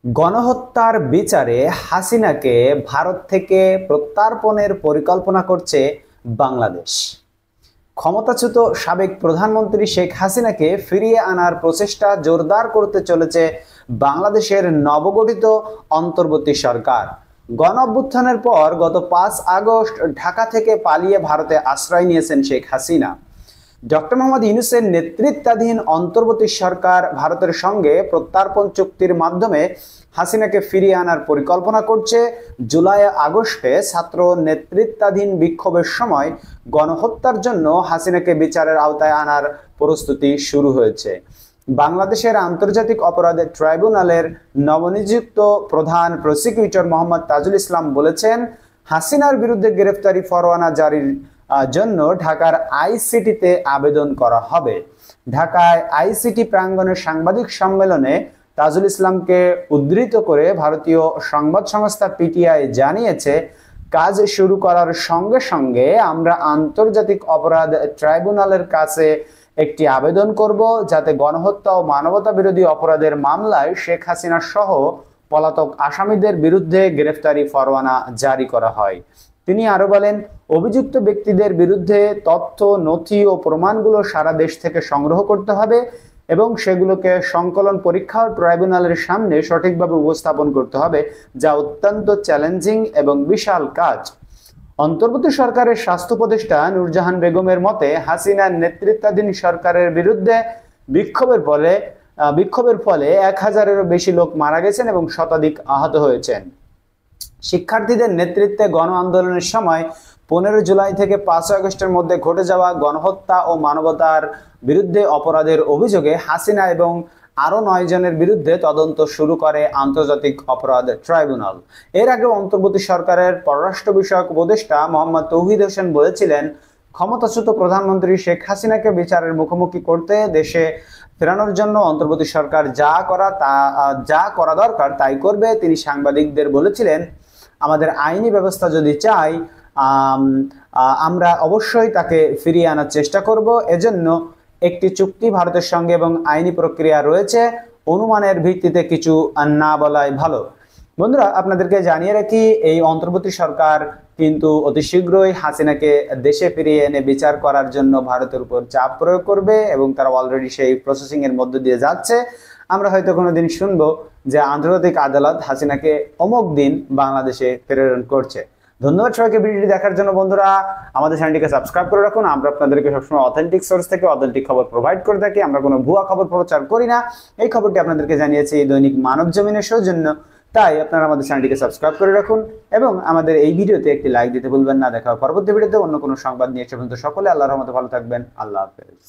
গণহত্যার বিচারে হাসিনাকে ভারত থেকে প্রত্যার্পণের পরিকল্পনা করছে বাংলাদেশ। ক্ষমতাচ্যুত সাবেক প্রধানমন্ত্রী শেখ হাসিনাকে ফিরিয়ে আনার প্রচেষ্টা জোরদার করতে চলেছে বাংলাদেশের নবগঠিত অন্তর্বর্তী সরকার। গণঅভ্যুত্থানের পর গত 5 আগস্ট ঢাকা থেকে পালিয়ে ভারতে আশ্রয় নিয়েছেন শেখ হাসিনা। ডক্টর মোহাম্মদ ইউনূসের নেতৃত্বাধীন অন্তর্বর্তী সরকার ভারতের সঙ্গে প্রত্যার্পণ চুক্তির মাধ্যমে হাসিনাকে ফিরিয়ে আনার পরিকল্পনা করছে। জুলাই আগস্টে ছাত্র নেতৃত্বাধীন বিক্ষোভের সময় গণহত্যার জন্য হাসিনাকে বিচারের আওতায় আনার প্রস্তুতি শুরু হয়েছে। বাংলাদেশের আন্তর্জাতিক অপরাধ ট্রাইব্যুনালের নবনিযুক্ত প্রধান প্রসিকিউটর মোহাম্মদ তাজুল ইসলাম বলেছেন, হাসিনার বিরুদ্ধে গ্রেফতারি পরোয়ানা জারির জন্য ঢাকার আইসিটিতে আবেদন করা হবে। ঢাকায় আইসিটি প্রাঙ্গণের সাংবাদিক সম্মেলনে তাজুল ইসলামকে উদ্ধৃত করে ভারতীয় সংবাদ সংস্থা পিটিআই জানিয়েছে, কাজ শুরু করার সঙ্গে সঙ্গে আমরা আন্তর্জাতিক অপরাধ ট্রাইব্যুনালের কাছে একটি আবেদন করব, যাতে গণহত্যা ও মানবতা বিরোধী অপরাধের মামলায় শেখ হাসিনা সহ পলাতক আসামিদের বিরুদ্ধে গ্রেফতারি পরোয়ানা জারি করা হয়। তিনি আরো বলেন, অভিযুক্ত ব্যক্তিদের বিরুদ্ধে তথ্য, নথি ও প্রমাণগুলো সারা দেশ থেকে সংগ্রহ করতে হবে এবং সেগুলোকে সংকলন পরীক্ষা ও ট্রাইব্যুনালের সামনে সঠিকভাবে উপস্থাপন করতে হবে, যা অত্যন্ত চ্যালেঞ্জিং এবং বিশাল কাজ। অন্তর্বর্তী সরকারের স্বাস্থ্য উপদেষ্টা নূরজাহান বেগমের মতে, হাসিনার নেতৃত্বাধীন সরকারের বিরুদ্ধে বিক্ষোভের ফলে 1000-এরও বেশি লোক মারা গেছেন এবং শতাধিক আহত হয়েছেন। শিক্ষার্থীদের নেতৃত্বে গণ আন্দোলনের সময় 15 জুলাই থেকে 5 আগস্টের মধ্যে ঘটে যাওয়া গণহত্যা ও মানবতার বিরুদ্ধে অপরাধের অভিযোগে হাসিনা এবং আরো 9 জনের বিরুদ্ধে তদন্ত শুরু করে আন্তর্জাতিক অপরাধ ট্রাইব্যুনাল। এর আগে অন্তর্বর্তী সরকারের পররাষ্ট্র বিষয়ক উপদেষ্টা মোহাম্মদ তৌহিদ হোসেন বলেছিলেন, ক্ষমতাচ্যুত প্রধানমন্ত্রী শেখ হাসিনাকে বিচারের মুখোমুখি করতে দেশে ফেরানোর জন্য অন্তর্বর্তী সরকার যা করা দরকার তাই করবে। তিনি সাংবাদিকদের বলেছিলেন, আমাদের আইনি ব্যবস্থা যদি চাই, আমরা অবশ্যই তাকে ফিরিয়ে আনার চেষ্টা করব। এজন্য একটি চুক্তি ভারতের সঙ্গে এবং আইনি প্রক্রিয়া রয়েছে, অনুমানের ভিত্তিতে কিছু না বলাই ভালো। বন্ধুরা, আপনাদেরকে জানিয়ে রাখি, এই অন্তর্বর্তী সরকার কিন্তু অতি শীঘ্রই হাসিনাকে দেশে ফিরিয়ে এনে বিচার করার জন্য ভারতের উপর চাপ প্রয়োগ করবে এবং তারা অলরেডি সেই প্রসেসিং এর মধ্য দিয়ে যাচ্ছে। আমরা হয়তো কোনোদিন শুনবো যে আন্তর্জাতিক আদালত হাসিনাকে অমুক দিন বাংলাদেশে প্রেরণ করছে। ধন্যবাদ সবাইকে ভিডিওটি দেখার জন্য। বন্ধুরা, আমাদের চ্যানেলটিকে সাবস্ক্রাইব করে রাখুন। আমরা আপনাদেরকে সবসময় অথেন্টিক সোর্স থেকে অথেন্টিক খবর প্রোভাইড করে থাকি। আমরা কোনো ভুয়া খবর প্রচার করি না। এই খবরটি আপনাদেরকে জানিয়েছি দৈনিক মানব জমিনের সৌজন্য। তাই আপনারা আমাদের চ্যানেলটিকে সাবস্ক্রাইব করে রাখুন এবং আমাদের এই ভিডিওতে একটি লাইক দিতে ভুলবেন না। দেখা হবে পরবর্তী ভিডিওতে অন্য কোনো সংবাদ নিয়ে। সে পর্যন্ত সকলে আল্লাহর রহমতে ভালো থাকবেন। আল্লাহ হাফেজ।